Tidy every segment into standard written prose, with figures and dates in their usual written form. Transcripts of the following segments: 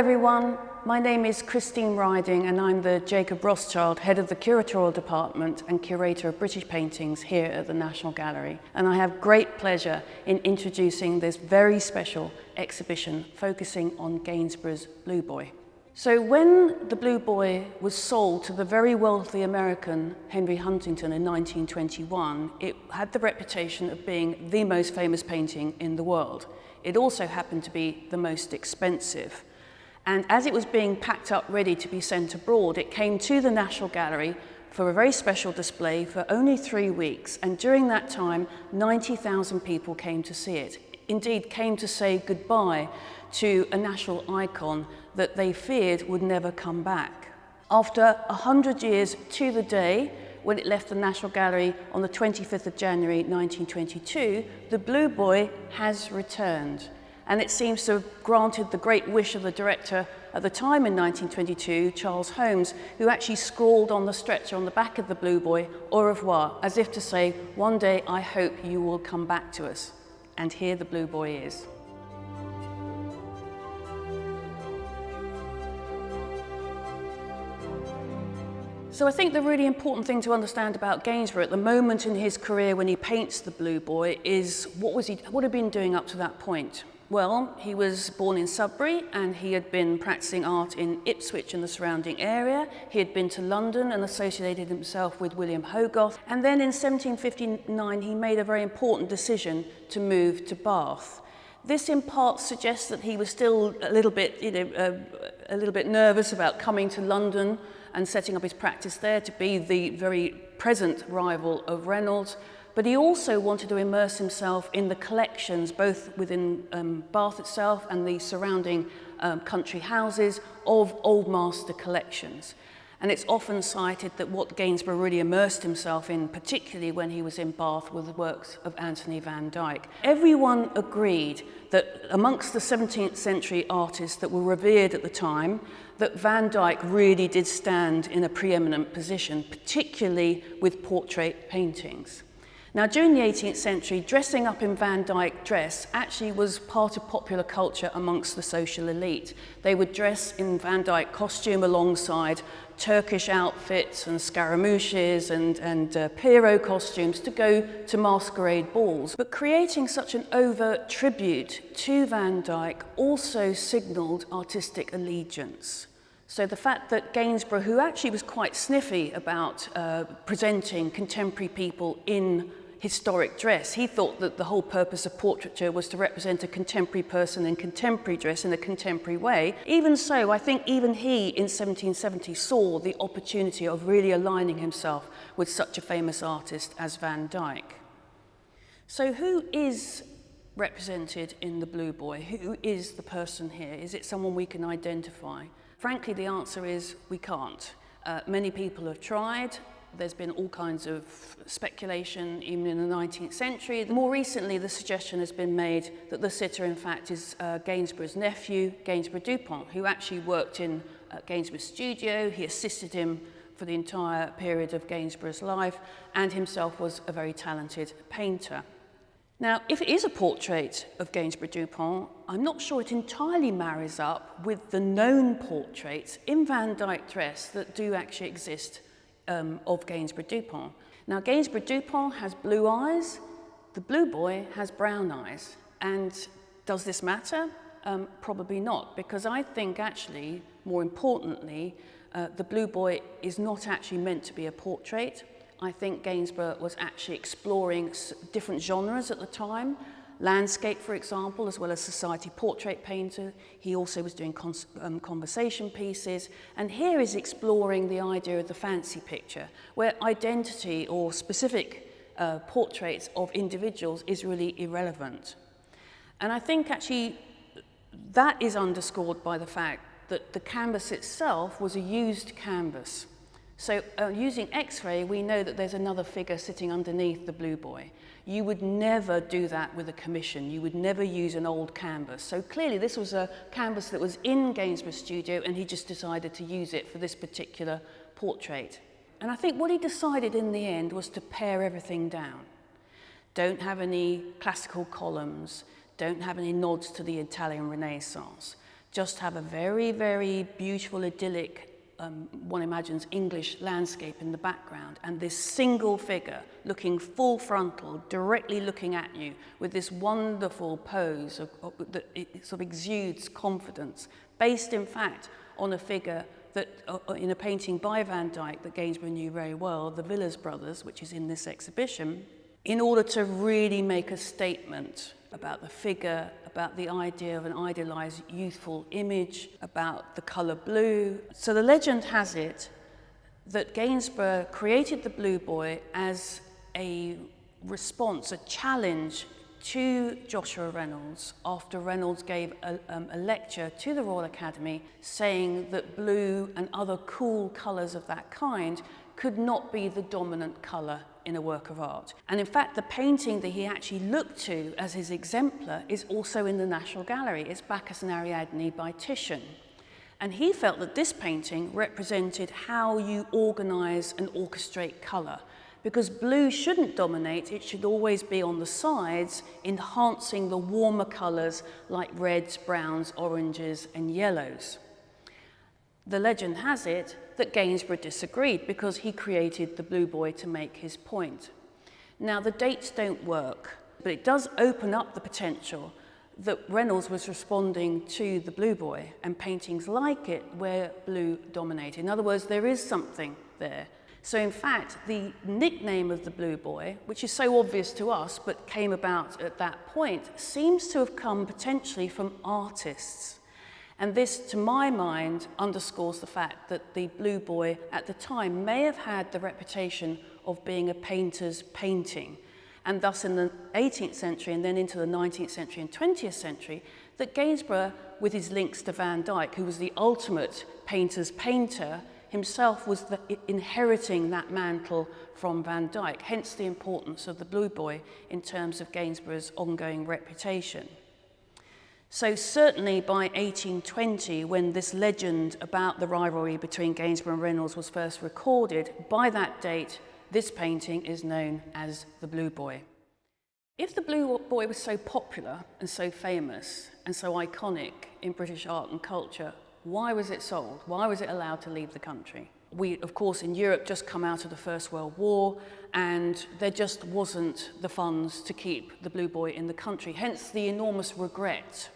everyone, my name is Christine Riding and I'm the Jacob Rothschild, Head of the Curatorial Department and Curator of British Paintings here at the National Gallery. And I have great pleasure in introducing this very special exhibition focusing on Gainsborough's Blue Boy. So when the Blue Boy was sold to the very wealthy American Henry Huntington in 1921, it had the reputation of being the most famous painting in the world. It also happened to be the most expensive. And as it was being packed up ready to be sent abroad, it came to the National Gallery for a very special display for only 3 weeks. And during that time, 90,000 people came to see it. Indeed, came to say goodbye to a national icon that they feared would never come back. After 100 years to the day, when it left the National Gallery on the 25th of January 1922, the Blue Boy has returned. And it seems to have granted the great wish of the director at the time in 1922, Charles Holmes, who actually scrawled on the stretcher on the back of the Blue Boy, au revoir, as if to say, one day I hope you will come back to us. And here the Blue Boy is. So I think the really important thing to understand about Gainsborough at the moment in his career when he paints the Blue Boy is what had he been doing up to that point? Well, he was born in Sudbury and he had been practicing art in Ipswich and the surrounding area. He had been to London and associated himself with William Hogarth. And then in 1759, he made a very important decision to move to Bath. This in part suggests that he was still a little bit nervous about coming to London and setting up his practice there to be the very present rival of Reynolds. But he also wanted to immerse himself in the collections, both within Bath itself and the surrounding country houses of Old Master collections. And it's often cited that what Gainsborough really immersed himself in, particularly when he was in Bath, were the works of Anthony van Dyck. Everyone agreed that amongst the 17th century artists that were revered at the time, that Van Dyck really did stand in a preeminent position, particularly with portrait paintings. Now, during the 18th century, dressing up in Van Dyck dress actually was part of popular culture amongst the social elite. They would dress in Van Dyck costume alongside Turkish outfits and scaramouches and Pierrot costumes to go to masquerade balls. But creating such an overt tribute to Van Dyck also signalled artistic allegiance. So the fact that Gainsborough, who actually was quite sniffy about presenting contemporary people in historic dress, he thought that the whole purpose of portraiture was to represent a contemporary person in contemporary dress in a contemporary way. Even so, I think even he in 1770 saw the opportunity of really aligning himself with such a famous artist as Van Dyck. So who is represented in the Blue Boy? Who is the person here? Is it someone we can identify? Frankly, the answer is we can't. Many people have tried. There's been all kinds of speculation, even in the 19th century. More recently, the suggestion has been made that the sitter, in fact, is Gainsborough's nephew, Gainsborough Dupont, who actually worked in Gainsborough's studio. He assisted him for the entire period of Gainsborough's life, and himself was a very talented painter. Now, if it is a portrait of Gainsborough Dupont, I'm not sure it entirely marries up with the known portraits in Van Dyck dress that do actually exist of Gainsborough Dupont. Now, Gainsborough Dupont has blue eyes, the Blue Boy has brown eyes. And does this matter? Probably not, because I think actually, more importantly, the Blue Boy is not actually meant to be a portrait. I think Gainsborough was actually exploring different genres at the time. Landscape, for example, as well as society portrait painter. He also was doing conversation pieces. And here is exploring the idea of the fancy picture, where identity or specific portraits of individuals is really irrelevant. And I think actually that is underscored by the fact that the canvas itself was a used canvas. So using X-ray, we know that there's another figure sitting underneath the Blue Boy. You would never do that with a commission. You would never use an old canvas. So clearly this was a canvas that was in Gainsborough's studio and he just decided to use it for this particular portrait. And I think what he decided in the end was to pare everything down. Don't have any classical columns. Don't have any nods to the Italian Renaissance. just have a very, very beautiful, idyllic, one imagines English landscape in the background, and this single figure looking full frontal, directly looking at you with this wonderful pose that it sort of exudes confidence, based in fact on a figure that in a painting by Van Dyck that Gainsborough knew very well, the Villiers Brothers, which is in this exhibition, in order to really make a statement about the figure, about the idea of an idealized youthful image, about the color blue. So the legend has it that Gainsborough created the Blue Boy as a response, a challenge to Joshua Reynolds after Reynolds gave a lecture to the Royal Academy saying that blue and other cool colours of that kind could not be the dominant colour in a work of art. And in fact, the painting that he actually looked to as his exemplar is also in the National Gallery. It's Bacchus and Ariadne by Titian. And he felt that this painting represented how you organise and orchestrate colour. Because blue shouldn't dominate, it should always be on the sides, enhancing the warmer colours like reds, browns, oranges and yellows. The legend has it that Gainsborough disagreed because he created the Blue Boy to make his point. Now the dates don't work, but it does open up the potential that Reynolds was responding to the Blue Boy and paintings like it where blue dominated. In other words, there is something there. So in fact, the nickname of the Blue Boy, which is so obvious to us but came about at that point, seems to have come potentially from artists. And this, to my mind, underscores the fact that the Blue Boy at the time may have had the reputation of being a painter's painting. And thus in the 18th century and then into the 19th century and 20th century, that Gainsborough, with his links to Van Dyck, who was the ultimate painter's painter, himself was inheriting that mantle from Van Dyck, hence the importance of the Blue Boy in terms of Gainsborough's ongoing reputation. So certainly by 1820, when this legend about the rivalry between Gainsborough and Reynolds was first recorded, by that date, this painting is known as the Blue Boy. If the Blue Boy was so popular and so famous and so iconic in British art and culture, why was it sold? Why was it allowed to leave the country? We, of course, in Europe just come out of the First World War, and there just wasn't the funds to keep the Blue Boy in the country, hence the enormous regret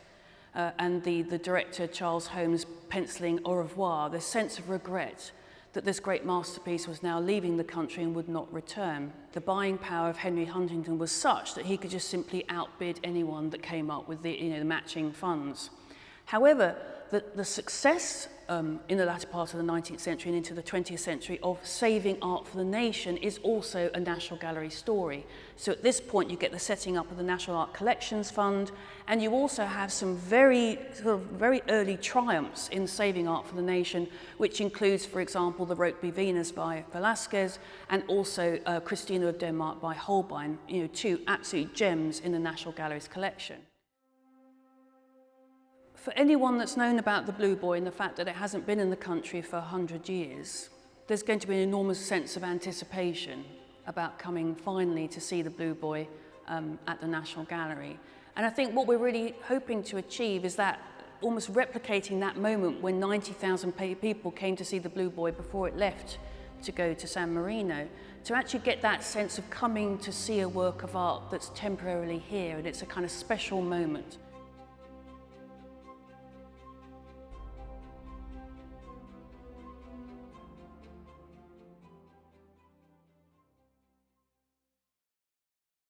and the director Charles Holmes penciling au revoir, the sense of regret that this great masterpiece was now leaving the country and would not return. The buying power of Henry Huntington was such that he could just simply outbid anyone that came up with the matching funds. However, the success in the latter part of the 19th century and into the 20th century of saving art for the nation is also a National Gallery story. So at this point you get the setting up of the National Art Collections Fund, and you also have some very early triumphs in saving art for the nation, which includes, for example, the Rokeby Venus by Velasquez and also Christina of Denmark by Holbein, two absolute gems in the National Gallery's collection. For anyone that's known about the Blue Boy and the fact that it hasn't been in the country for 100 years, there's going to be an enormous sense of anticipation about coming finally to see the Blue Boy at the National Gallery. And I think what we're really hoping to achieve is that almost replicating that moment when 90,000 people came to see the Blue Boy before it left to go to San Marino, to actually get that sense of coming to see a work of art that's temporarily here, and it's a kind of special moment.